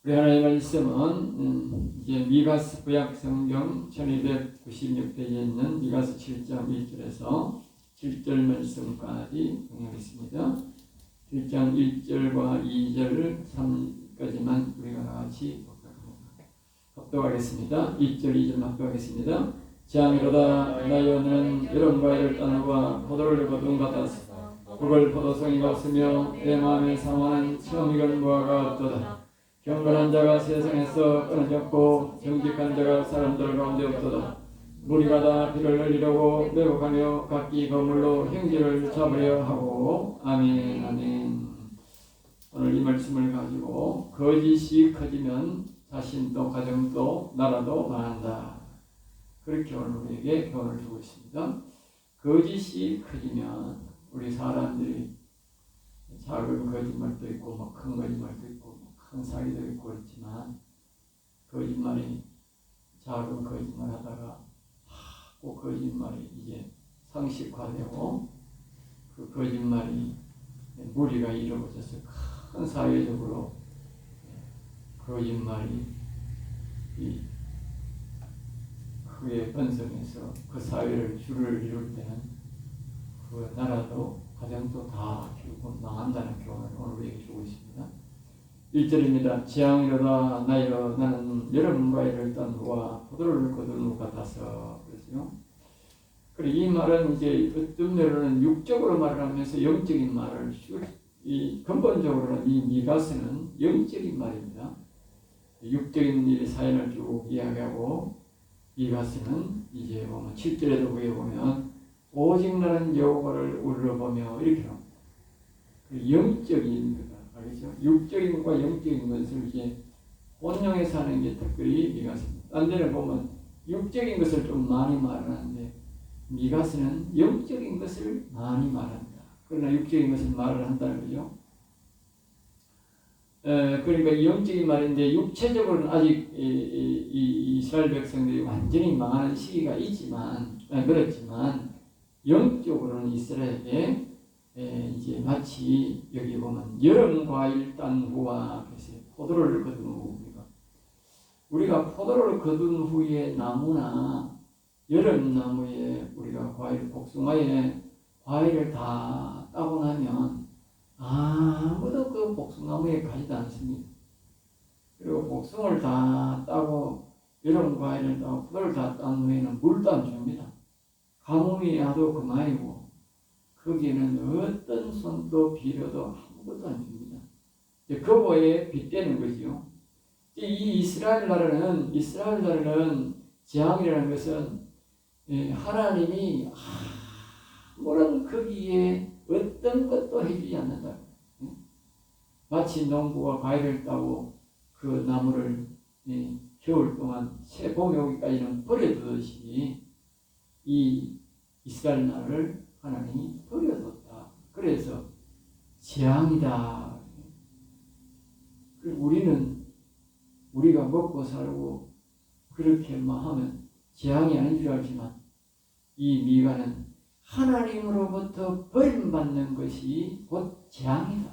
우리 하나님의 말씀은 이제 미가서 구약 성경 1296페이지에 있는 미가서 7장 1절에서 7절 말씀까지 공유하겠습니다. 7장 1절과 2절 3까지만 우리가 같이 합독하겠습니다. 1절 2절 합독하겠습니다. 재앙이로다 나여 너는 여름 과일을 따누와 포도를 거둔 같았으나 그걸 포도송이가 없으며 내 마음의 상황은 처음 익은 무화과 없도다. 경건한 자가 세상에서 끊어졌고 정직한 자가 사람들 가운데 없도다. 무리가 다 피를 흘리려고 매복하며 각기 거물로 형제를 잡으려 하고. 아멘. 아멘. 오늘 이 말씀을 가지고 거짓이 커지면 자신도 가정도 나라도 망한다. 그렇게 오늘 우리에게 교훈을 주고 있습니다. 거짓이 커지면 우리 사람들이 작은 거짓말도 있고 큰 거짓말도 있고 큰 사기도 있고 그렇지만 거짓말이 작은 거짓말 하다가 꼭 거짓말이 이제 상식화되고 그 거짓말이 무리가 이루어져서 큰 사회적으로 거짓말이 크게 번성해서 그 사회를 줄을 이룰 때는 그 나라도 가정도 다 결국 망한다는 교훈을 오늘 우리에게 주고 있습니다. 1절입니다. 재앙이로다 나여 나는 여름 과일을 딴 후와 포도를 거둔 후 같아서. 그렇죠. 그리고 이 말은 이제 어떤 면으로는 육적으로 말을 하면서 영적인 말을 이 근본적으로는 이 미가서는 영적인 말입니다. 육적인 일의 사연을 쭉 이야기하고 미가서는 이제 보면 7절에도 보게 보면 오직 나는 여호와를 우러러보며 이렇게 합니다. 영적인 거다. 알겠죠? 육적인 것과 영적인 것을 이제 혼용해서 하는 게 특별히 미가서입니다. 딴 데는 보면 육적인 것을 좀 많이 말하는데 미가서는 영적인 것을 많이 말한다. 그러나 육적인 것을 말을 한다는 거죠. 그러니까 영적인 말인데 육체적으로는 아직 이 이스라엘 백성들이 완전히 망하는 시기가 있지만 그렇지만 영적으로는 이스라엘에 이제 마치 여기 보면 여름 과일 딴 후와 포도를 거둔 후 우리가 포도를 거둔 후에 나무나 여름 나무에 우리가 과일 복숭아에 과일을 다 따고 나면 아무도 그 복숭나무에 가지도 않습니다. 그리고 복숭아를 다 따고 여름 과일을 따고 포도를 다 딴 후에는 물도 안 줍니다. 가뭄이 와도 그만이고 거기에는 어떤 손도 비료도 아무것도 안 줍니다. 그거에 빗대는 거죠. 이 이스라엘 나라는 재앙이라는 것은 하나님이 아무런 거기에 어떤 것도 해주지 않는다. 마치 농부가 과일을 따고 그 나무를 겨울 동안 새 봄이 오기까지는 버려두듯이 이 이스라엘 나라를 하나님이 버려뒀다. 그래서 재앙이다. 우리가 먹고 살고 그렇게만 하면 재앙이 아닌 줄 알지만 이 미가는 하나님으로부터 버림받는 것이 곧 재앙이다.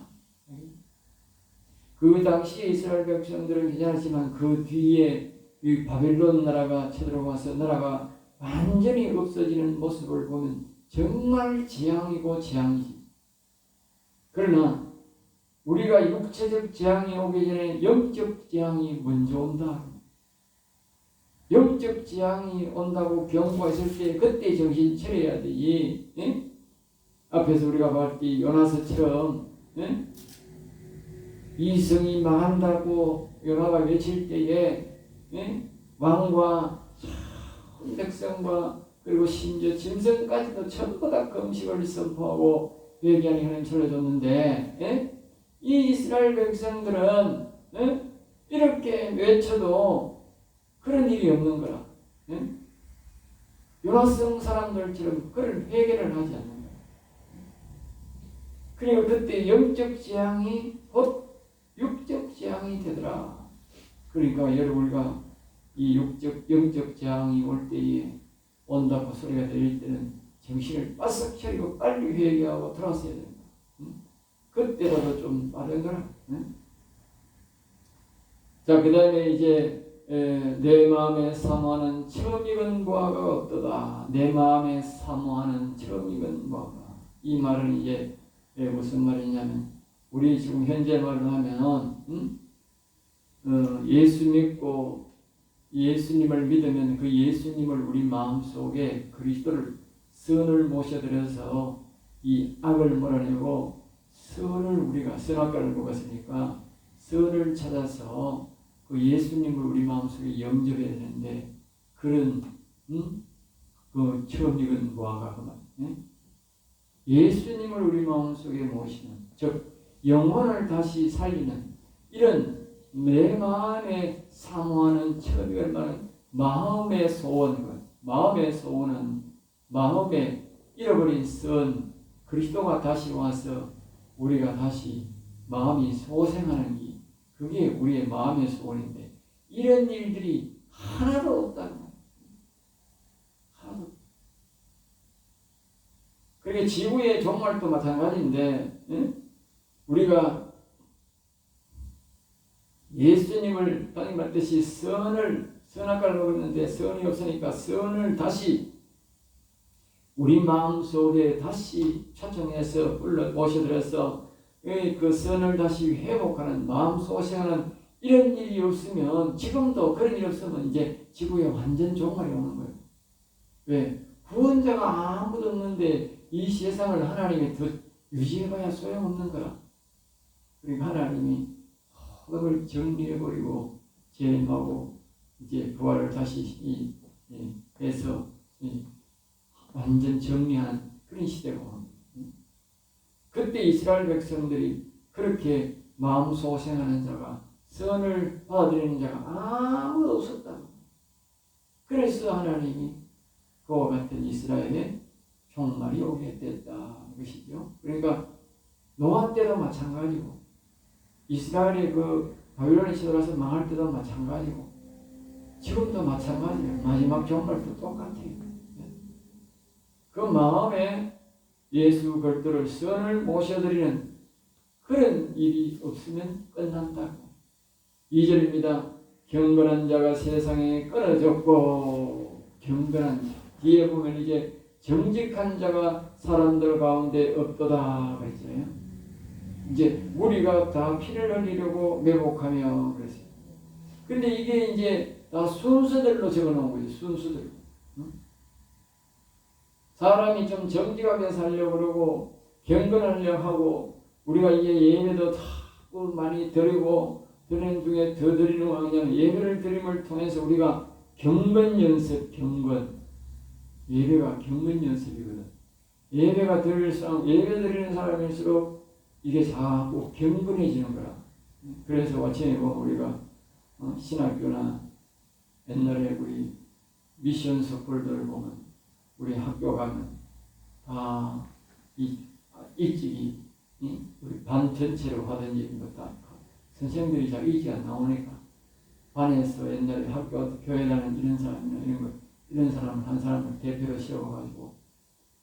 그 당시에 이스라엘 백성들은 괜찮았지만 그 뒤에 이 바벨론 나라가 쳐들어와서 나라가 완전히 없어지는 모습을 보면 정말 재앙이고 재앙이지. 그러나 우리가 육체적 재앙이 오기 전에 영적 재앙이 먼저 온다. 영적 재앙이 온다고 경고했을 때 그때 정신 차려야 되지. 앞에서 우리가 봤을 때 요나서처럼 이성이 망한다고 요나가 외칠 때에 왕과 백성과 그리고 심지어 짐승까지도 전부 다 금식을 선포하고 회개하는 하나님 살려줬는데 이 이스라엘 백성들은 이렇게 외쳐도 그런 일이 없는 거라. 요나성 사람들처럼 그런 회개를 하지 않는 거야. 그리고 그때 영적 재앙이 곧 육적 재앙이 되더라. 그러니까 여러분 우리가 이 영적 재앙이 올 때에 온다고 소리가 들릴 때는 정신을 바싹 차리고 빨리 회개하고 들어왔어야 된다. 그때라도 좀 빠른 거라. 자, 그 다음에 이제 내 마음에 사모하는 처음 익은 무화과가 없도다. 내 마음에 사모하는 처음 익은 무화과. 이 말은 이제 무슨 말이냐면 우리 지금 현재 말로 하면 예수 믿고 예수님을 믿으면 그 예수님을 우리 마음속에 그리스도를 선을 모셔들여서 이 악을 몰아내고 선을 우리가 선악과를 먹었으니까 선을 찾아서 그 예수님을 우리 마음속에 영접해야 되는데 그런 그 처음 익은 무화과 그 말. 예수님을 우리 마음속에 모시는 즉 영혼을 다시 살리는 이런 내 마음에 사모하는 처음 익은 말은 마음의 소원, 마음의 소원은 마음에 잃어버린 선 그리스도가 다시 와서 우리가 다시 마음이 소생하는 일 그게 우리의 마음의 소원인데 이런 일들이 하나도 없다는 거예요. 하나도. 그러니까 지구의 종말도 마찬가지인데 우리가 예수님을 땅에 말듯이 선악과를 먹었는데 선이 없으니까 선을 다시 우리 마음속에 다시 초청해서 불러 모셔들어서 그 선을 다시 회복하는 마음 소생하는 이런 일이 없으면 지금도 그런 일이 없으면 이제 지구에 완전 종말이 오는 거예요. 왜? 구원자가 아무도 없는데 이 세상을 하나님이 더 유지해봐야 소용없는 거라. 그러니까 하나님이 그걸 정리해버리고 재림하고 이제 부활을 다시 해서 완전 정리하는 그런 시대고 그때 이스라엘 백성들이 그렇게 마음 소생하는 자가 선을 받아들이는 자가 아무도 없었다고. 그래서 하나님이 그와 같은 이스라엘의 종말이 오게 됐다 것이죠. 그러니까 노아 때도 마찬가지고 이스라엘의 그 바빌론에 쳐들어서 망할 때도 마찬가지고 지금도 마찬가지예요. 마지막 종말도 똑같아요. 그 마음에 예수 그리스도를 선을 모셔드리는 그런 일이 없으면 끝난다고. 2절입니다. 경건한 자가 세상에 끊어졌고 경건한 뒤에 보면 이제 정직한 자가 사람들 가운데 없도다 그랬잖아요. 이제 우리가 다 피를 흘리려고 매복하며 그랬어요. 근데 이게 이제 다 순서들로 적어놓은 거죠. 순서들. 사람이 좀 정직하게 살려고 그러고 경건하려고 하고 우리가 이제 예배도 자꾸 많이 드리고 드리는 중에 더 드리는 거 아니냐면 예배를 드림을 통해서 우리가 경건 연습, 경건 예배가 경건 연습이거든. 예배가 드릴 사람, 예배 드리는 사람일수록 이게 자꾸 경건해지는 거라. 그래서 아침에 보면 우리가 신학교나 옛날에 우리 미션 서플들 보면 우리 학교 가면 다 일찍이 우리 반 전체로 하던 일인 것도 선생님들이 잘 일찍 안 나오니까 반에서 옛날에 학교 교회 다니는 이런 사람이나 이런 사람을 한 사람을 대표로 세워가지고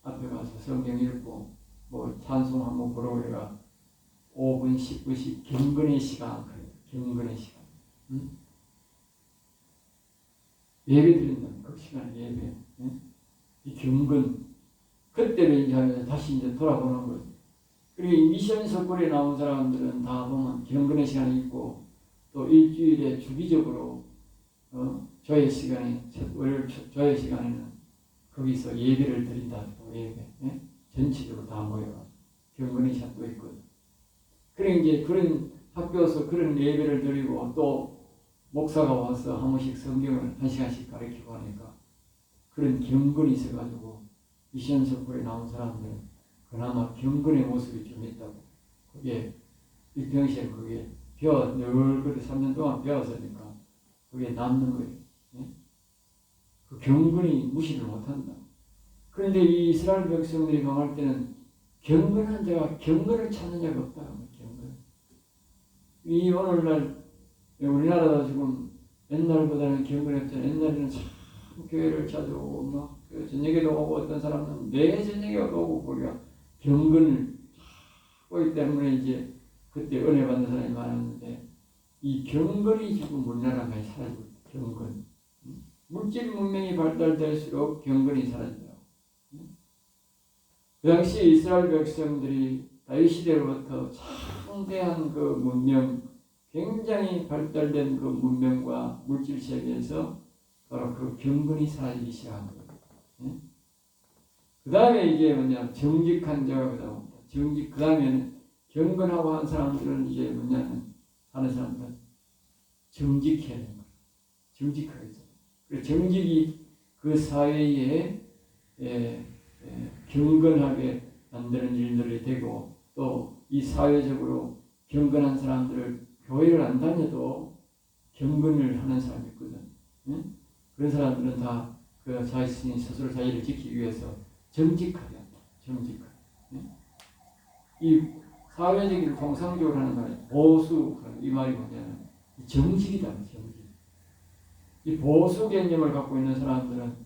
앞에 가서 성경 읽고 뭐 찬송 한번 보러 우리가 5분 10분씩 경건의 시간 그래요. 경건의 시간. 예배 드린다는 그 시간에 예배. 이 경건 그때를 이제 하면서 다시 이제 돌아보는 거예요. 그리고 이 미션 석굴에 나온 사람들은 다 보면 경건의 시간이 있고 또 일주일에 주기적으로 조회 시간에 월요일 조회 시간에는 거기서 예배를 드린다. 또 예배 전체적으로 다 모여 경건의 시간도 있거든. 그래 이제 그런 학교에서 그런 예배를 드리고 또 목사가 와서 한 번씩 성경을 1시간씩 가르치고 하니까 그런 경건이 있어가지고 미션 석굴에 나온 사람들은 그나마 경건의 모습이 좀 있다고. 그게 일평생 그게 늘 그렇게 3년 동안 배웠으니까 그게 남는 거예요. 그 경건이 무시를 못한다. 그런데 이 이스라엘 백성들이 망할 때는 경건한 자가 경건을 찾는 자가 없다. 경건. 이 오늘날 우리나라도 지금 옛날보다는 경건이 없잖아요. 옛날에는 참 교회를 찾아오고 막 저녁에도 오고 어떤 사람은 매 저녁에도 오고 우리가 경건을 하기 때문에 이제 그때 은혜 받는 사람이 많았는데 이 경건이 지금 우리나라 많이 사라지고 있다. 경건. 물질 문명이 발달될수록 경건이 사라진다. 그 당시 이스라엘 백성들이 다윗 시대로부터 창대한 그 문명, 굉장히 발달된 그 문명과 물질 세계에서 바로 그 경건이 사라지기 시작한 거예요. 그 다음에 이게 뭐냐, 정직한 자가 나옵니다. 그 다음에는 경건하고 한 사람들은 이제 뭐냐면, 하는 사람들은 정직해야 되는 거예요. 정직하겠죠. 그래서 정직이 그 사회에 경건하게 만드는 일들이 되고, 또 이 사회적으로 경건한 사람들을 교회를 안 다녀도 경건을 하는 사람이 있거든. 그런 사람들은 다 그 자신이 스스로 자기를 지키기 위해서 정직하게 한다. 정직하게. 이 사회적인 통상적으로 하는 말이 보수, 이 말이 뭐냐면 정직이다. 정직. 이 보수 개념을 갖고 있는 사람들은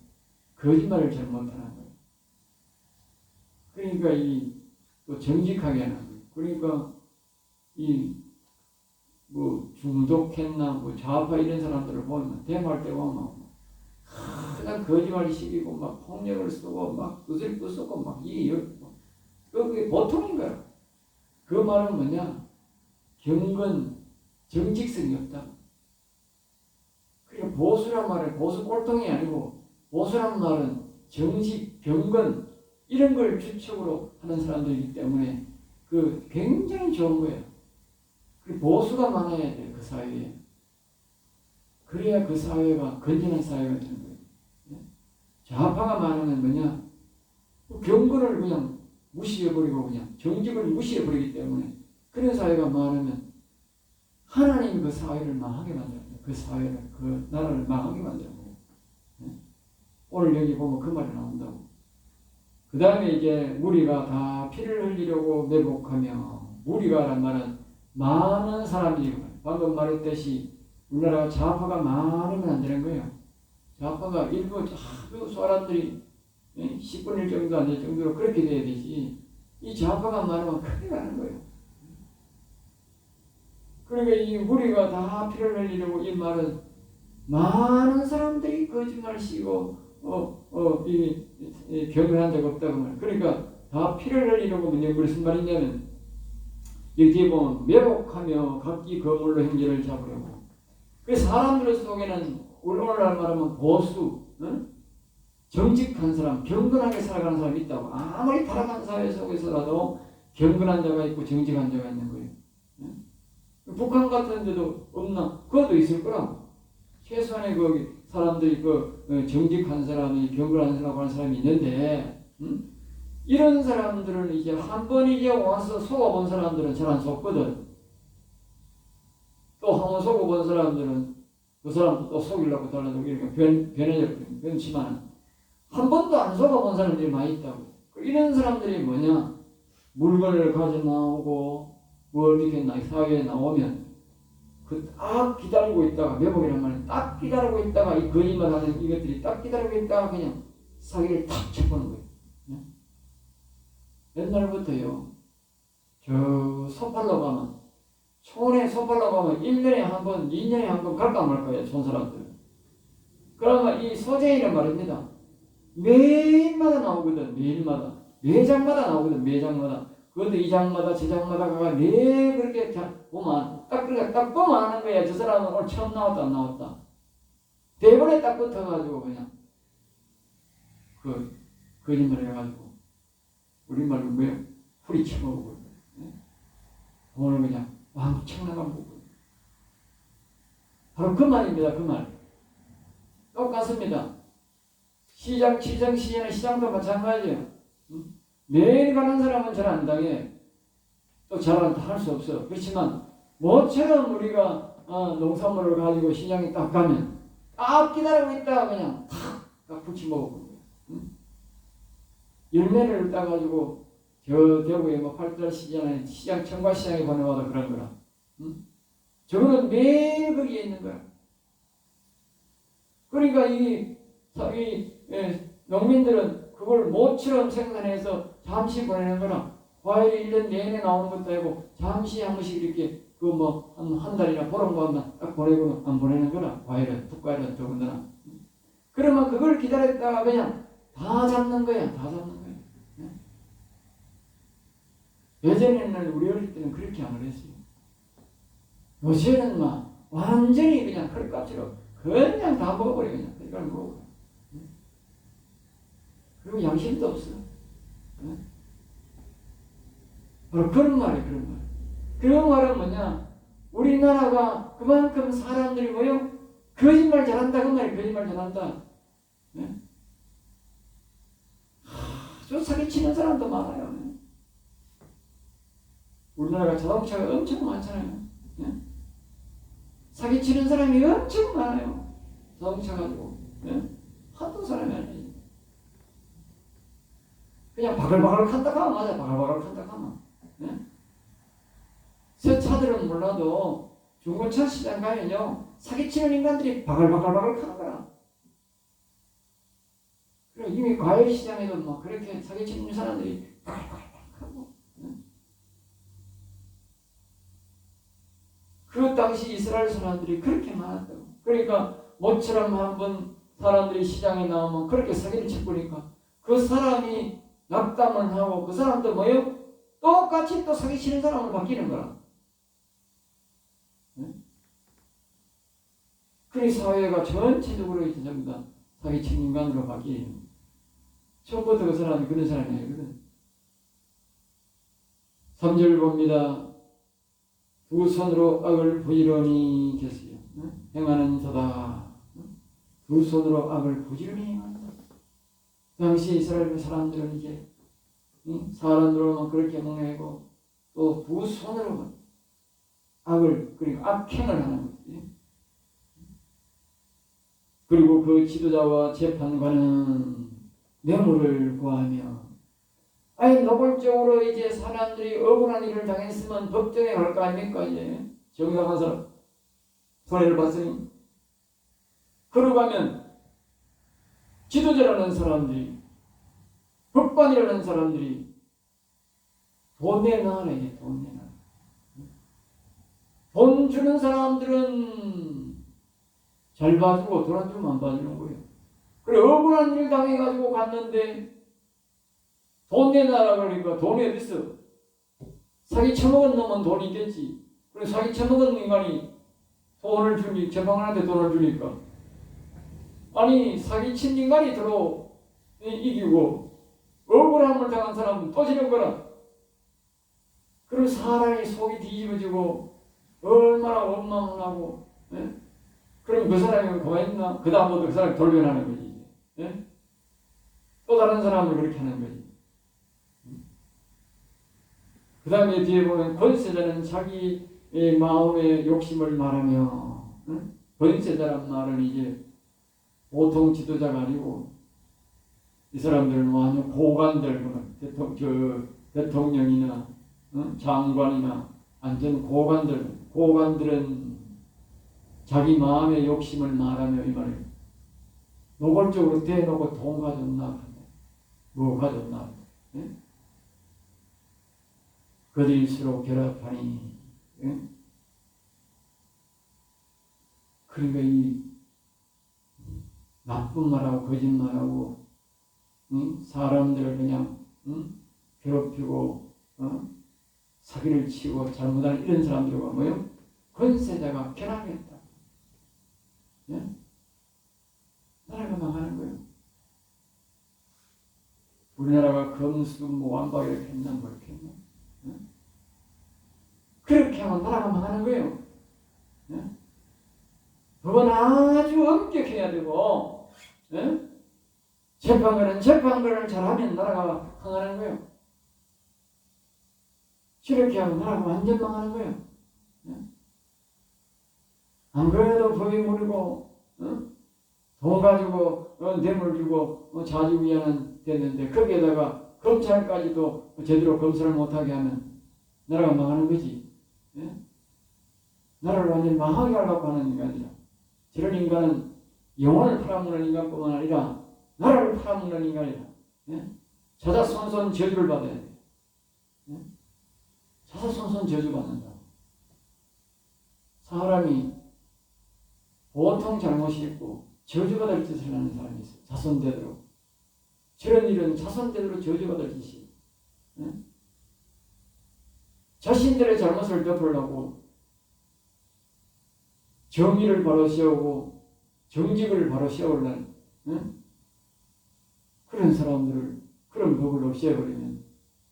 거짓말을 잘 못하는 거예요. 그러니까 또 정직하게 하는 거예요. 그러니까 뭐 중독했나 뭐 좌파 이런 사람들을 보면 대모할 때 보면 그냥 거짓말이 시키고 막 폭력을 쓰고 막 뜻을 부수고 막 그게 보통인 거야. 그 말은 뭐냐? 경건, 정직성이 없다. 그러니까 보수란 말은 보수 꼴통이 아니고, 보수란 말은 정직, 경건 이런 걸 주축으로 하는 사람들이기 때문에 그 굉장히 좋은 거예요. 그 보수가 많아야 돼요. 그 사회에. 그래야 그 사회가 건전한 사회가 되는 거예요. 좌파가 많으면 뭐냐? 경건을 그냥 무시해버리고 그냥 정직을 무시해버리기 때문에 그런 사회가 많으면 하나님이 그 사회를 망하게 만들어요. 그 사회를, 그 나라를 망하게 만들어요. 오늘 여기 보면 그 말이 나온다고. 그 다음에 이제 무리가 다 피를 흘리려고 매복하며, 무리가란 말은 많은 사람들이, 방금 말했듯이 우리나라가 좌파가 많으면 안 되는 거예요. 좌파가 일부 사람들이 10분의 1 정도 안 될 정도로 그렇게 돼야 되지. 이 좌파가 많으면 큰일 나는 거예요. 그러니까 이 무리가 다 피를 흘리려고, 이 말은 많은 사람들이 거짓말을 쓰고 경건한 적 없다고 말이에요. 그러니까 다 피를 흘리려고 무슨 말이냐면, 여기 보면 매복하며 각기 거물로 행전을 잡으려고. 그 사람들 속에는 오늘날 말하면 보수, 정직한 사람, 경건하게 살아가는 사람이 있다고. 아무리 타락한 사회 속에서라도 경건한 자가 있고 정직한 자가 있는 거예요. 북한 같은 데도 없나? 그것도 있을 거라고. 최소한의 그 사람들이 정직한 사람이, 경건한 사람 하는 사람이 있는데, 이런 사람들은 이제 한 번 이제 와서 속아본 사람들은 잘 안 속거든. 또 한 번 속아본 사람들은 그 사람도 또 속이려고 달라고 이렇게 변치만, 한 번도 안 속아본 사람들이 많이 있다고. 이런 사람들이 뭐냐? 물건을 가져 나오고 뭐 이렇게 사회에 나오면 딱 기다리고 있다가, 매복이란 말은 딱 기다리고 있다가, 이 거짓말 하는 이것들이 딱 기다리고 있다가 그냥 사기를 탁 쳐보는 거예요. 옛날부터요, 저 소팔로 가면, 촌에 소팔로 가면 1년에 한 번, 2년에 한 번 갈까 말 거예요, 촌 사람들. 그러면 이 소재인은 말입니다. 매일마다 나오거든, 매일마다. 매장마다 나오거든, 매장마다. 그것도 이 장마다, 저 장마다 가가 매일 그렇게 보면, 딱 보면 아는 거야. 저 사람은 오늘 처음 나왔다, 안 나왔다. 대본에 딱 붙어가지고 그냥, 거짓말 해가지고, 우리말로 뭐야? 후리쳐먹고, 오늘 그냥 왕창 나가고. 바로 그 말입니다, 그 말. 똑같습니다. 시장, 시장도 마찬가지예요. 매일 가는 사람은 잘 안 당해. 또 잘 할 수 없어. 그렇지만 모처럼 우리가 농산물을 가지고 시장에 딱 가면 딱 기다리고 있다가 그냥 탁 붙이 먹고, 열매를 따가지고 저 대구에 뭐 8달 시장 청과시장에 보내와도 그런 거라. 저거는 매일 거기에 있는 거야. 그러니까 이 농민들은 그걸 모처럼 생산해서 잠시 보내는 거라. 과일이 1년 내내 나오는 것도 아니고 잠시 한 번씩 이렇게 그 뭐 한 달이나 보름만 딱 보내고 안 보내는 거나 과일은 툭과일은 더군다나. 그러면 그걸 기다렸다가 그냥 다 잡는 거야. 다 잡는 거야. 예전에는 우리 어릴 때는 그렇게 안 그랬어요. 요새는 막 완전히 그냥 헐값으로 그냥 다 먹어버려. 그냥 그걸 먹어. 그리고 양심도 없어. 바로 그런 말이에요. 그런 말. 그 말은 뭐냐? 우리나라가 그만큼 사람들이 뭐요? 거짓말 잘한다. 그 말이 거짓말 잘한다. 아주 사기치는 사람도 많아요. 우리나라가 자동차가 엄청 많잖아요. 사기치는 사람이 엄청 많아요. 자동차 가지고. 한두 사람이 아니에요. 그냥 바글바글 간다 가면 맞아. 바글바글 간다 가면. 새 차들은 몰라도 중고차 시장 가면요. 사기치는 인간들이 바글바글 가는 거야. 그리고 이미 과일 시장에도 막 그렇게 사기치는 사람들이 바글바글 하고. 그 당시 이스라엘 사람들이 그렇게 많았다고. 그러니까 모처럼 한번 사람들이 시장에 나오면 그렇게 사기를 쳐버리니까 그 사람이 낙담을 하고 그 사람도 뭐요? 똑같이 또 사기치는 사람으로 바뀌는 거야. 그리 사회가 전체적으로 이제 전부 다 사기치는 인간으로 바뀌는 거야. 처음부터 그 사람이 그런 사람이 아니거든. 3절 봅니다. 두 손으로 악을 부지런히 겠어요. 행하는 자다. 두 손으로 악을 부지런히 행한다. 당시 이스라엘 사람들은 이제 사람들로만 그렇게 목매고 또 두 손으로 악을 그리고 악행을 하는 거지. 그리고 그 지도자와 재판관은 뇌물을 구하며 아니 노골적으로 이제 사람들이 억울한 일을 당했으면 법정에 갈 거 아닙니까? 이제 정당한 사람 손해를 봤으니 그러고 가면 지도자라는 사람들이 법관이라는 사람들이 돈 내놔라. 이제 돈 내놔라. 돈 주는 사람들은 잘 봐주고 돈 안 주면 안 봐주는 거예요. 그래 억울한 일 당해가지고 갔는데 돈 내놔라 그러니까 돈이 어디 있어? 사기 쳐먹은 놈은 돈이 있겠지. 그래 사기 쳐먹은 인간이 돈을 주니 재판관한테 돈을 주니까 아니 사기친 인간이 들어 이기고 억울함을 당한 사람은 또 지는 거라. 그리고 사람이 속이 뒤집어지고 얼마나 원망을 하고 그럼 그 사람이 가만히 있나? 그 다음부터 그 사람이 돌변하는 거지. 또 다른 사람을 그렇게 하는 거지. 그 다음에 뒤에 보면 권세자는 자기 마음의 욕심을 말하며 권세자란 말은 이제 보통 지도자가 아니고 이 사람들은 완전 고관들 대통령이나 장관이나 완전 고관들은 자기 마음의 욕심을 말하며 이 말을 노골적으로 대놓고 돈 가졌나 뭐 가졌나 그들이 서로 결합하니 그러니까 이 나쁜 말하고 거짓말하고 사람들을 그냥 괴롭히고 사기를 치고 잘못하는 이런 사람들과 뭐요? 권세자가 결합했다. 나라가 망하는 거예요. 우리나라가 검수 완박 이렇게 했나 뭐 이렇게 했나? 그렇게 하면 나라가 망하는 거예요. 법은 아주 엄격해야 되고 재판관을 잘하면 나라가 망하는 거예요. 이렇게 하면 나라가 완전 망하는 거예요. 안 그래도 법이 무리고 돈 가지고 뇌물 주고 자주위안은 됐는데 거기에다가 검찰까지도 제대로 검사를 못하게 하면 나라가 망하는 거지. 나라를 완전 망하게 하려고 하는 인간이라. 저런 인간은 영혼을 팔아먹는 인간뿐만 아니라 나라를 팔아먹는 인간이라. 자자손손 저주를 받아야 돼. 자자손손 저주 받는다. 사람이 보통 잘못이 있고 저주받을 짓을 하는 사람이 있어요. 자손대대로. 저런 일은 자손대대로 저주받을 짓이. 응? 자신들의 잘못을 덮으려고 정의를 바로 세우고 정직을 바로 세우려는, 응? 그런 사람들을, 그런 법을 없애버리면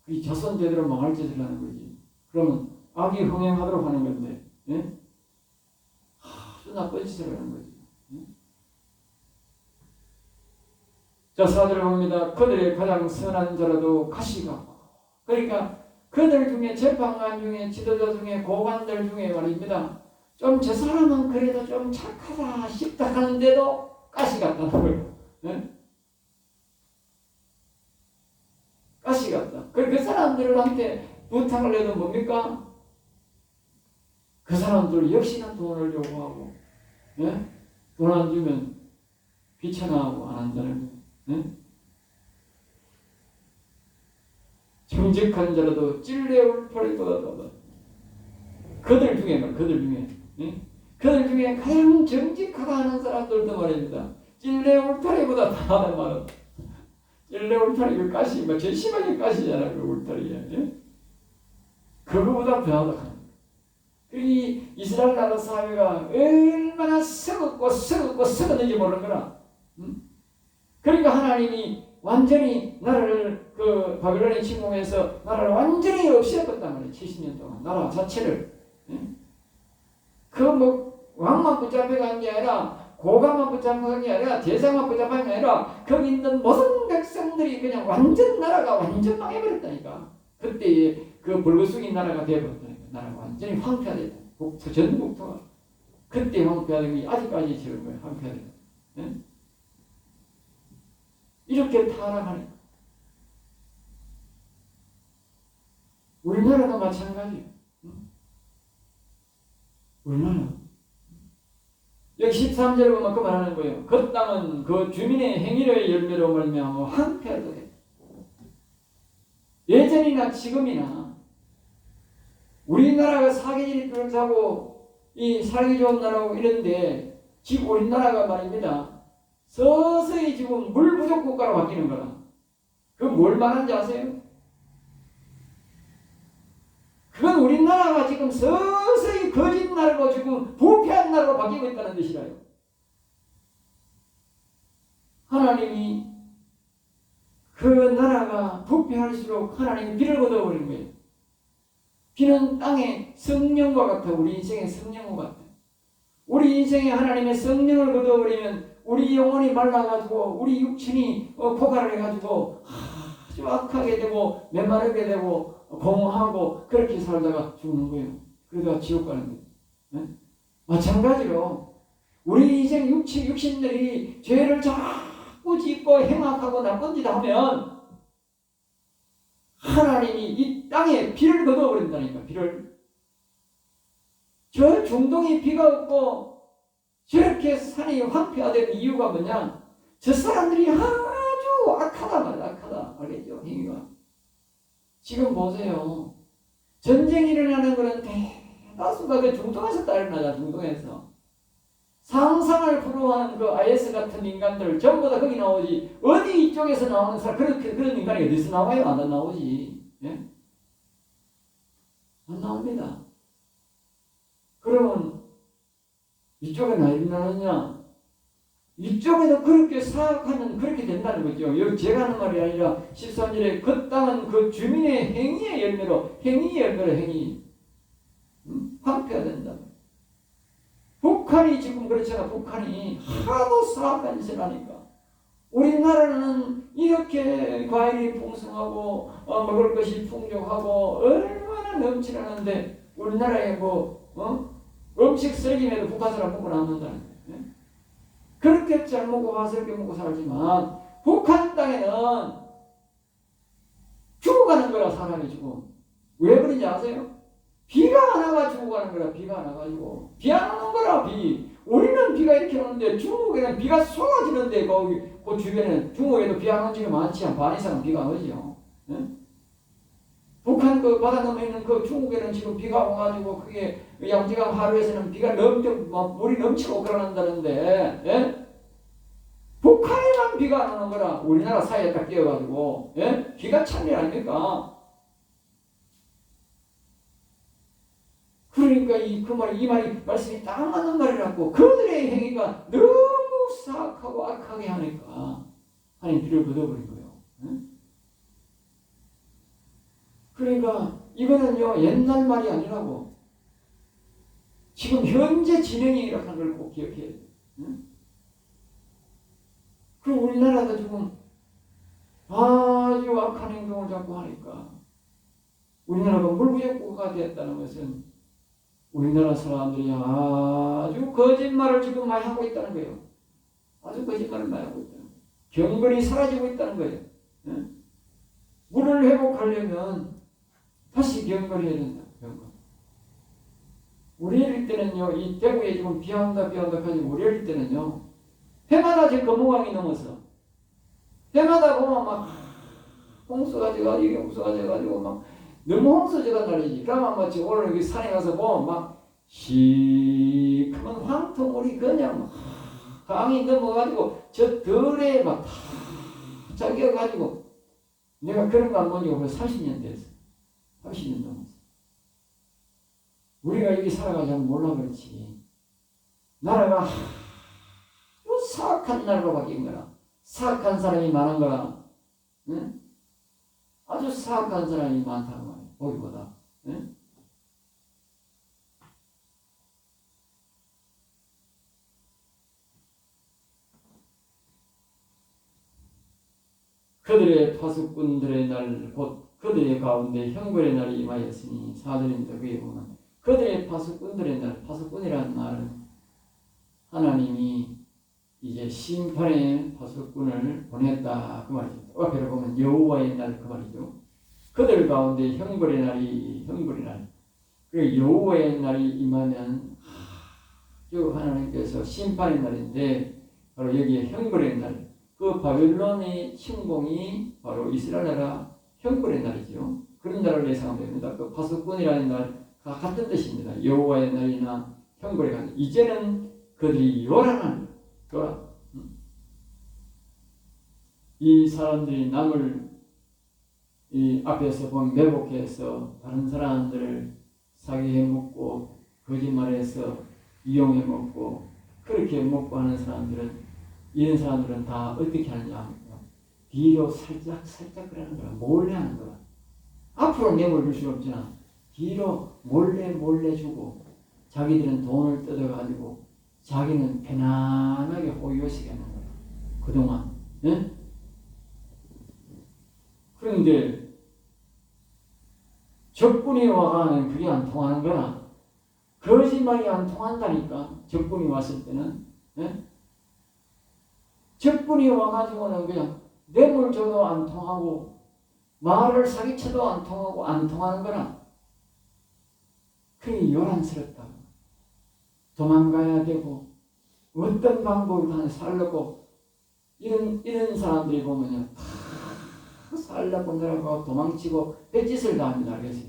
이 자손대대로 망할 짓을 하는 거지. 그러면 악이 흥행하도록 하는 건데, 예? 아주 나쁜 짓을 하는 거지. 예? 자, 4절에 봅니다. 그들의 가장 선한 자라도 가시가. 그러니까 그들 중에, 재판관 중에, 지도자 중에, 고관들 중에 말입니다. 좀 저 사람은 그래도 좀 착하다 싶다 하는데도 가시 같다는 거예요. 예? 가시 같다. 그 사람들한테 부탁을 해도 뭡니까? 그 사람들 역시나 돈을 요구하고, 예? 돈 안 주면 귀찮아하고 안 한다는 거예요. 예? 정직한 자라도 찔레 울파리보다 더. 그들 중에 예? 그들 중에 가장 정직하다 하는 사람들도 말입니다. 찔레 울타리보다 더하다 말은. 찔레 울타리 그 가시, 제일 심하게 가시잖아, 그 울타리에. 예? 그거보다 더하다. 이 이스라엘 나라 사회가 얼마나 썩었는지 모르는 거라. 그러니까 하나님이 완전히 나라를 그 바빌론에 침공해서 나라를 완전히 없애버렸단 말이에요. 70년 동안 나라 자체를. 그 왕만 붙잡혀간 게 아니라 고가만 붙잡혀간 게 아니라 제사만 붙잡혀간 게 아니라 거기 있는 모든 백성들이 그냥 완전 나라가 완전 망해버렸다니까. 그때 그 불구속인 나라가 되어버렸다니까. 나라가 완전히 황폐화됐다. 전 국토가. 그때 황폐화된 게 아직까지 지금 거예요. 황폐화된 거. 예? 이렇게 타락하니까. 우리나라도 마찬가지예요. 우리나라. 여기 13절에 보면 그 말하는 거예요. 그 땅은 그 주민의 행위의 열매로 말미암아 황폐하도록. 예전이나 지금이나 우리나라가 사계절이 뚜렷하고 이 살기 좋은 나라고 이런데 지금 우리나라가 말입니다. 서서히 지금 물 부족 국가로 바뀌는 거라. 그건 뭘 말하는지 아세요? 그건 우리나라가 지금 서서히 거짓 나라로 지금 부패한 나라로 바뀌고 있다는 뜻이라요. 하나님이 그 나라가 부패할수록 하나님이 비를 걷어버리는 거예요. 비는 땅의 성령과 같아. 우리 인생의 성령과 같아. 우리 인생에 하나님의 성령을 걷어버리면 우리 영혼이 말라가지고 우리 육신이 포괄을 해가지고 아주 악하게 되고 메마르게 되고 공허하고 그렇게 살다가 죽는 거예요. 그러다가 지옥 가는 거예요. 네? 마찬가지로 우리 인생 육신들이 죄를 자꾸 짓고 행악하고 나쁜 짓 하면 하나님이 이 땅에 비를 걷어버린다니까. 비를. 저 중동이 비가 없고 저렇게 산이 황폐화된 이유가 뭐냐? 저 사람들이 아주 악하다 말이야. 악하다. 알겠죠? 행위가. 지금 보세요. 전쟁이 일어나는 거는 대다수가 그 중동에서 일어나잖아. 중동에서. 상상을 불허하는 그 IS 같은 인간들 전부 다 거기 나오지. 어디 이쪽에서 나오는 사람 그런 인간이 어디서 나와요? 안 나오지. 예? 안 나옵니다. 그러면 이쪽에 나 일어나느냐? 이쪽에도 그렇게 사악하면 그렇게 된다는 거죠. 여기 제가 하는 말이 아니라 13절에 그 땅은 그 주민의 행위의 열매로 행위. 황폐가 된다. 북한이 지금 그렇잖아. 북한이 하도 사악한 짓을 하니까. 우리나라는 이렇게 과일이 풍성하고 먹을 것이 풍족하고 얼마나 넘치는데 우리나라에 음식 쓰레기에도 북한 사람 먹고 남는다는 거예요. 그렇게 잘 먹고 화스럽게 먹고 살지만 북한 땅에는 죽어가는 거라. 사람이 지금. 왜 그런지 아세요? 비가 안 와가 죽어가는 거라. 비가 안 와가지고. 비 안 오는 거라. 비. 우리는 비가 이렇게 오는데 중국에는 비가 쏟아지는데 거기 그 주변에 중국에도 비 안 오는 지가 많지. 반 이상은 비가 오죠. 네? 북한 그 바다 넘어 있는 그 중국에는 지금 비가 와가지고 그게 양지강 하류에서는 비가 막 물이 넘치고 그러는다는데, 예? 북한에만 비가 안 오는 거라 우리나라 사이에 딱 끼어가지고, 예? 기가 찬일 아닙니까? 그러니까 이 말이 말씀이 딱 맞는 말이라고. 그들의 행위가 너무 사악하고 악하게 하니까 하나님 비를 걷어버린 거예요. 응? 그러니까 이거는요 옛날 말이 아니라고. 지금 현재 진행이 이렇게 하는 걸 꼭 기억해야 돼요. 응? 그리고 우리나라도 지금 아주 악한 행동을 자꾸 하니까 우리나라가 물부족국가 되었다는 것은 우리나라 사람들이 아주 거짓말을 지금 많이 하고 있다는 거예요. 아주 거짓말을 많이 하고 있다는 거예요. 경건이 사라지고 있다는 거예요. 네? 물을 회복하려면 다시 경건해야 된다. 경건. 우리 어릴 때는요, 이 대구에 지금 비한다 가지고 우리 어릴 때는요, 해마다 제 거무강이 넘어서 해마다 보면 막 홍수가 져가지고 이게 홍수가 져가지고 막 너무 홍수지가 날리지. 그러면 마치 오늘 여기 산에 가서 보면 막 시커먼 황토물이 그냥 막 강이 넘어가지고 저 들에 막 다 잠겨가지고 내가 그런 거 안 본 지가 벌써 30년 됐어. 30년 넘었어. 우리가 여기 살아가지 몰라 그렇지. 나라가 아주 사악한 나라로 바뀐 거라. 사악한 사람이 많은 거라. 응? 아주 사악한 사람이 많다고 말이야. 보기보다. 응? 그들의 파수꾼들의 날 곧 그들의 가운데 형벌의 날이 임하였으니 4절입니다. 그에 보면 그들의 파수꾼들의 날, 파수꾼이라는 말은 하나님이 이제 심판의 파수꾼을 보냈다 그 말이죠. 앞에 보면 여호와의 날 그 말이죠. 그들 가운데 형벌의 날이 형벌의 날. 그 여호와의 날이 임하면 하나님께서 심판의 날인데 바로 여기에 형벌의 날. 그 바벨론의 침공이 바로 이스라엘 나라 형벌의 날이죠. 그런 날을 예상하면 됩니다. 그 파수꾼이라는 날과 같은 뜻입니다. 여호와의 날이나 형벌의 날. 이제는 그들이 요란한 요란. 이 사람들이 남을 이 앞에서 보면 매복해서 다른 사람들을 사기해 먹고 거짓말해서 이용해 먹고 그렇게 먹고 하는 사람들은 이런 사람들은 다 어떻게 하느냐 뒤로 살짝 그러는 거야. 몰래 하는 거야. 앞으로 뇌물 줄 수는 없잖아. 뒤로 몰래 주고 자기들은 돈을 뜯어가지고 자기는 편안하게 호요시게 하는 거야. 그동안. 네? 그런데 적군이 와가는 그게 안 통하는 거나 거짓말이 안 통한다니까. 적군이 왔을 때는. 네? 적군이 와가지고는 그냥 뇌물 줘도 안 통하고 말을 사기쳐도 안 통하고 안 통하는 거나 그게 요란스럽다. 도망가야 되고 어떤 방법을 살려고 이런 사람들이 보면요 다 살려고 내려가고 도망치고 뺏짓을 다 합니다. 그래서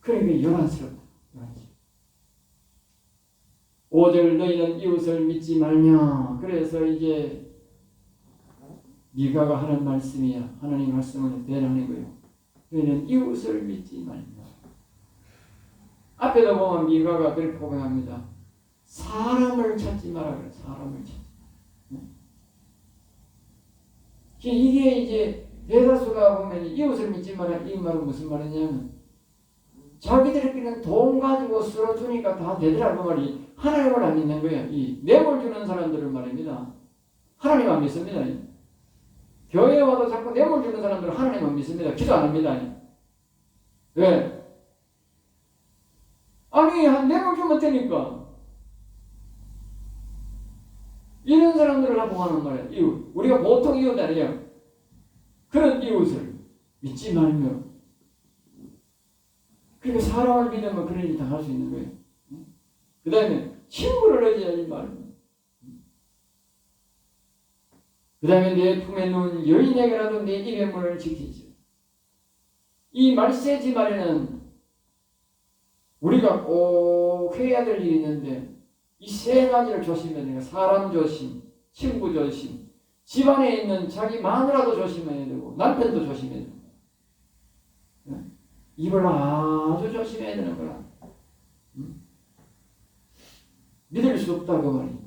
그러니까 요란스럽다. 5절 너희는 이웃을 믿지 말며. 그래서 이제 미가가 하는 말씀이야. 하나님 말씀을 대하는 거예요. 너희는 이웃을 믿지 말며. 앞에도 보면 미가가 그렇게 고백합니다. 사람을 찾지 마라 그래. 사람을 찾지 마라. 이게 이제 대다수가 보면 이웃을 믿지 마라. 이 말은 무슨 말이냐면 자기들끼리는 돈 가지고 쓸어주니까 다 되더라고 말이. 하나님을 안 믿는 거예요. 이 뇌물 주는 사람들은 말입니다. 하나님 안 믿습니다. 교회에 와도 자꾸 뇌물 주는 사람들은 하나님 안 믿습니다. 기도 안 합니다. 왜? 아니 뇌물 주면 되니까. 이런 사람들을 하고 하는 말이에요. 이웃. 우리가 보통 이웃 아니에요. 그런 이웃을 믿지 말며. 그러니까 사람을 믿으면 그런 일이 당할 수 있는 거예요. 그 다음에 친구를 의지하지 말고. 그 다음에 내 품에 놓은 여인에게라도 내 입의 문을 지키지. 이 말세지 말에는 우리가 꼭 해야 될 일이 있는데 이 세 가지를 조심해야 돼요. 사람 조심, 친구 조심, 집안에 있는 자기 마누라도 조심해야 되고 남편도 조심해야 되고 입을 아주 조심해야 되는 거야. 믿을 수 없다 그 말이.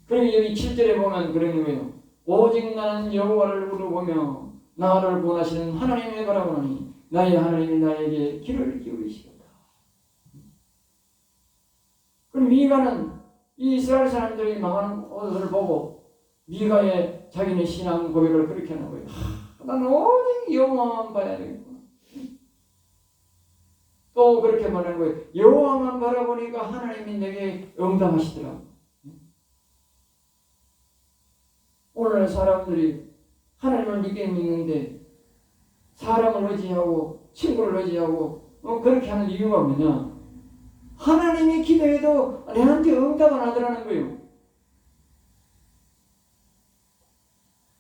그리고 여기 7절에 보면 그런 거예요. 오직 나는 여호와를 부르보며 나를 구원하시는 하나님을 바라보노니 나의 하나님이 나에게 귀를 기울이시도다. 그럼 미가는 이 이스라엘 사람들이 망하는 것을 보고 미가의 자기네 신앙 고백을 그렇게 하는 거예요. 나는 오직 여호와만 봐야 되겠구나. 또 그렇게 말하는 거예요. 여호와만 바라보니까 하나님이 내게 응답하시더라. 오늘 사람들이 하나님을 믿는데 사람을 의지하고 친구를 의지하고 그렇게 하는 이유가 뭐냐? 하나님이 기도해도 내한테 응답 안 하더라는 거예요.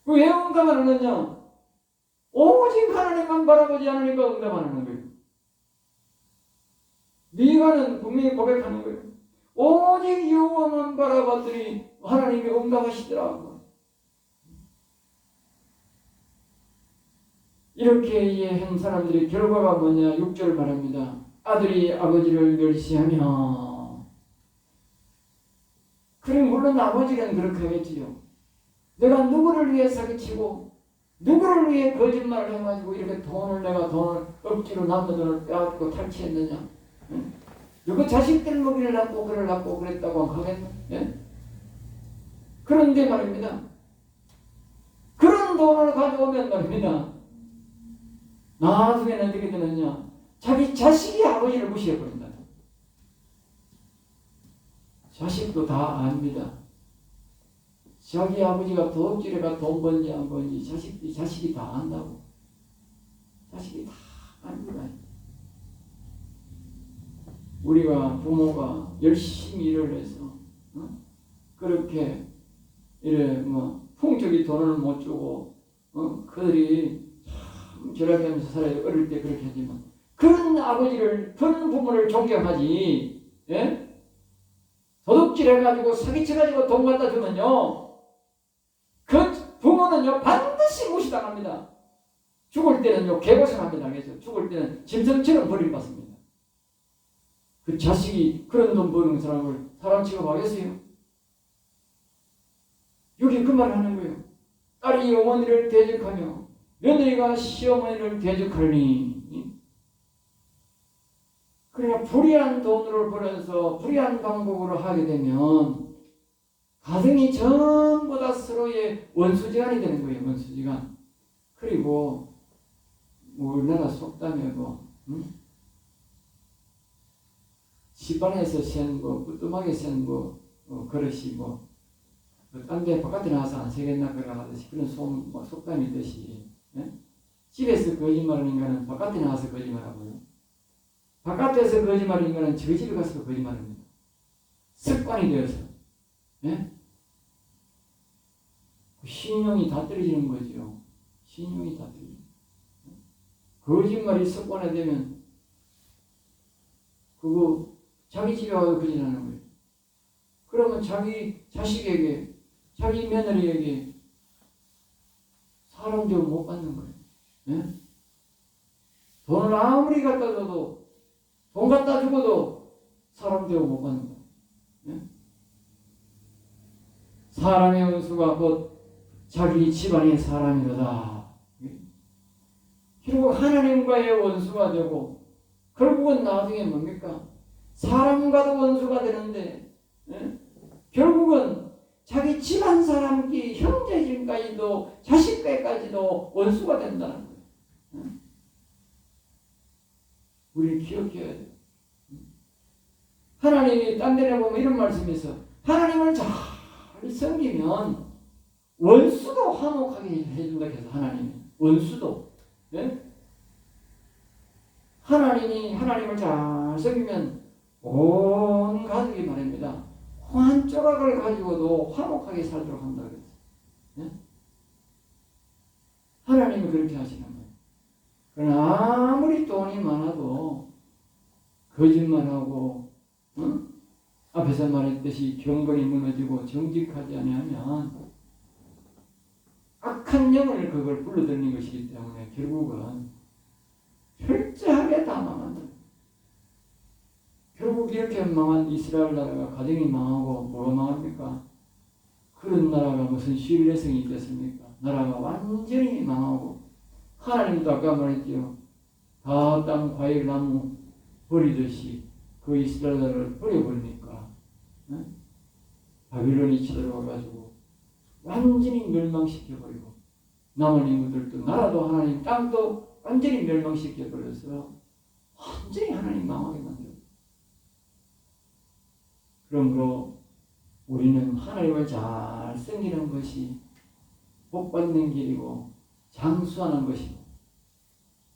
왜 응답 안 하느냐? 오직 하나님만 바라보지 않으니까 응답 안 하는 거예요. 미가는 분명히 고백하는 거예요. 오직 여호와만 바라봤더니 하나님이 응답하시더라. 이렇게 한 사람들이 결과가 뭐냐? 6절 말합니다. 아들이 아버지를 멸시하며. 그래 물론 아버지는 그렇게 하겠지요. 내가 누구를 위해 사기치고 누구를 위해 거짓말을 해가지고 이렇게 돈을 억지로 남의 돈을 빼앗고 탈취했느냐? 응? 누구 자식들 먹이를 낳고 그를 낳고 그랬다고 하겠나? 예? 그런데 말입니다. 그런 돈을 가져오면 말입니다. 나중에는 어떻게 되느냐? 자기 자식이 아버지를 무시해버린다. 자식도 다 압니다. 자기 아버지가 도둑질해가 돈 번지 안 번지 자식이 다 안다고. 자식이 다 압니다. 우리가 부모가 열심히 일을 해서 그렇게 이래 풍족이 돈을 못 주고 그들이 절약하면서 살아야 어릴 때 그렇게 하지만 그런 아버지를 그런 부모를 존경하지. 예? 도둑질해가지고 사기쳐가지고 돈 갖다 주면요 그 부모는요 반드시 무시당합니다. 죽을 때는요 개고생합니다. 그래서 죽을 때는 짐승처럼 버림받습니다. 그 자식이 그런 돈 버는 사람을 사람 취급하겠어요? 여기 그 말 하는 거예요. 딸이 어머니를 대적하며 며느리가 시어머니를 대적하니. 그러니까 불의한 돈으로 벌어서 불의한 방법으로 하게 되면 가정이 전부 다 서로의 원수지간이 되는 거예요. 원수지간. 그리고 우리나라 속담에 집안에서 센 거, 부뚜막에 센 거, 그릇이 딴 데 바깥에 나와서 안 새겠나 그러나 하듯이 그런 속담이 있듯이 예? 집에서 거짓말하는 인간은 바깥에 나와서 거짓말하고요. 바깥에서 거짓말하는 인간은 저 집에 가서 거짓말합니다. 습관이 되어서. 예? 신용이 다 떨어지는 거죠. 신용이 다 떨어지는 거죠. 거짓말이 습관화되면 그거 자기 집에 와서 거짓하는 거예요. 그러면 자기 자식에게 자기 며느리에게 사람 대우 못 받는 거예요. 예? 돈을 아무리 갖다 줘도 돈 갖다 주고도 사람 대우 못 받는 거예요. 예? 사람의 원수가 곧 자기 집안의 사람이로다. 예? 결국 하나님과의 원수가 되고 결국은 나중에 뭡니까? 사람과도 원수가 되는데 예? 결국은 자기 집안 사람끼리 형제진까지도 자식까지도 원수가 된다는 거예요. 응? 우리 기억해야 돼요. 하나님이 딴 데를 보면 이런 말씀이 있어. 하나님을 잘 섬기면 원수도 화목하게 해준다 해서 하나님이 원수도 예? 하나님을 잘 섬기면 온 가족이 말입니다. 한 조각을 가지고도 화목하게 살도록 한다 그랬어요. 네? 하나님이 그렇게 하시는 거예요. 그러나 아무리 돈이 많아도 거짓말하고 앞에서 말했듯이 경건이 무너지고 정직하지 않으면 악한 영을 그걸 불러들이는 것이기 때문에 결국은 철저하게 다 망한다. 결국 이렇게 망한 이스라엘 나라가 가정이 망하고 뭐가 망합니까? 그런 나라가 무슨 신뢰성이 있겠습니까? 나라가 완전히 망하고 하나님도 아까 말했지요. 다 땅 과일 나무 버리듯이 그 이스라엘 나라를 버려버리니까 바빌론이 쳐들어와가지고 완전히 멸망시켜버리고 남은 인구들도 나라도 하나님 땅도 완전히 멸망시켜버려서 완전히 하나님 망하게 만들어요. 그러므로 우리는 하나님을 잘 섬기는 것이 복받는 길이고 장수하는 것이고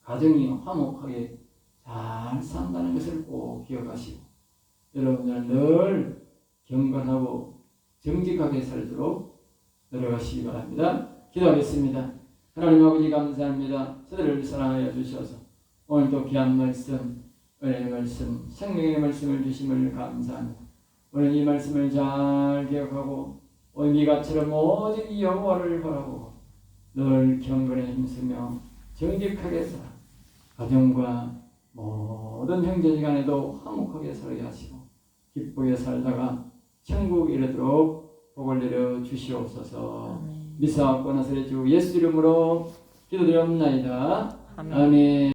가정이 화목하게 잘 산다는 것을 꼭 기억하시고 여러분들은 늘 경건하고 정직하게 살도록 노력하시기 바랍니다. 기도하겠습니다. 하나님 아버지 감사합니다. 저들을 사랑하여 주셔서 오늘도 귀한 말씀, 은혜의 말씀, 생명의 말씀을 주심을 감사합니다. 오늘 이 말씀을 잘 기억하고 오늘 미가처럼 오직 여호와를 바라보고 늘 경건에 힘쓰며 정직하게 살아 가정과 모든 형제지간에도 화목하게 살게 하시고 기쁘게 살다가 천국 이르도록 복을 내려 주시옵소서. 미사와 나사렛 주 예수 이름으로 기도드렸나이다. 아멘.